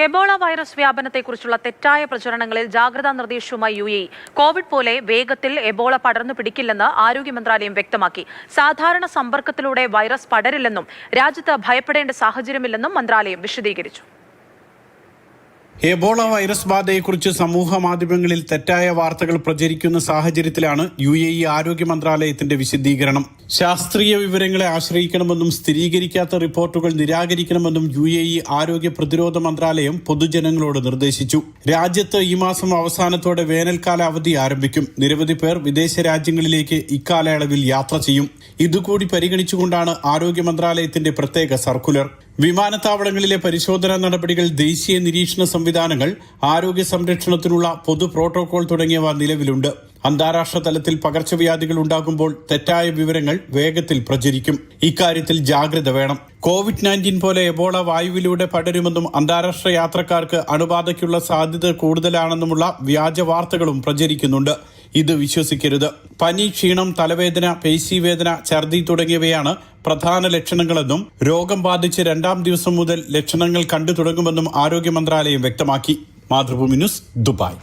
Ebola virus വ്യാപനത്തെക്കുറിച്ചുള്ള തെറ്റായ പ്രചരണങ്ങളിൽ ജാഗ്രതാ നിർദ്ദേശവുമായി UAE. Covid പോലെ വേഗത്തിൽ എബോള പടർന്നു പിടിക്കില്ലെന്ന് ആരോഗ്യ മന്ത്രാലയം വ്യക്തമാക്കി. സാധാരണ സമ്പർക്കത്തിലൂടെ വൈറസ് പടരില്ലെന്നും രാജ്യത്ത് ഭയപ്പെടേണ്ട സാഹചര്യമില്ലെന്നും മന്ത്രാലയം വിശദീകരിച്ചു. എബോള വൈറസ് ബാധയെക്കുറിച്ച് സമൂഹ മാധ്യമങ്ങളിൽ തെറ്റായ വാർത്തകൾ പ്രചരിക്കുന്ന സാഹചര്യത്തിലാണ് UAE ആരോഗ്യ മന്ത്രാലയത്തിന്റെ വിശദീകരണം. ശാസ്ത്രീയ വിവരങ്ങളെ ആശ്രയിക്കണമെന്നും സ്ഥിരീകരിക്കാത്ത റിപ്പോർട്ടുകൾ നിരാകരിക്കണമെന്നും UAE ആരോഗ്യ പ്രതിരോധ മന്ത്രാലയം പൊതുജനങ്ങളോട് നിർദ്ദേശിച്ചു. രാജ്യത്ത് ഈ മാസം അവസാനത്തോടെ വേനൽക്കാല അവധി ആരംഭിക്കും. നിരവധി പേർ വിദേശ രാജ്യങ്ങളിലേക്ക് ഇക്കാലയളവിൽ യാത്ര ചെയ്യും. ഇതുകൂടി പരിഗണിച്ചുകൊണ്ടാണ് ആരോഗ്യ മന്ത്രാലയത്തിന്റെ പ്രത്യേക സർക്കുലർ. വിമാനത്താവളങ്ങളിലെ പരിശോധനാ നടപടികൾ, ദേശീയ നിരീക്ഷണ സംവിധാനങ്ങൾ, ആരോഗ്യ സംരക്ഷണത്തിനുള്ള പൊതു പ്രോട്ടോകോൾ തുടങ്ങിയവ നിലവിലുണ്ട്. അന്താരാഷ്ട്ര തലത്തിൽ പകർച്ചവ്യാധികൾ ഉണ്ടാകുമ്പോൾ തെറ്റായ വിവരങ്ങൾ വേഗത്തിൽ പ്രചരിക്കും. ഇക്കാര്യത്തിൽ ജാഗ്രത വേണം. COVID-19 പോലെ എബോള വായുവിലൂടെ പടരുമെന്നും അന്താരാഷ്ട്ര യാത്രക്കാർക്ക് അണുബാധയ്ക്കുള്ള സാധ്യത കൂടുതലാണെന്നുമുള്ള വ്യാജ വാർത്തകളും പ്രചരിക്കുന്നുണ്ട്. ഇത് വിശ്വസിക്കരുത്. പനി, ക്ഷീണം, തലവേദന, പേശീവേദന, ഛർദി തുടങ്ങിയവയാണ് പ്രധാന ലക്ഷണങ്ങളെന്നും രോഗം ബാധിച്ച് 2-ാം ദിവസം മുതൽ ലക്ഷണങ്ങൾ കണ്ടു തുടങ്ങുമെന്നും ആരോഗ്യ മന്ത്രാലയം വ്യക്തമാക്കി. Mathrubhumi news, Dubai.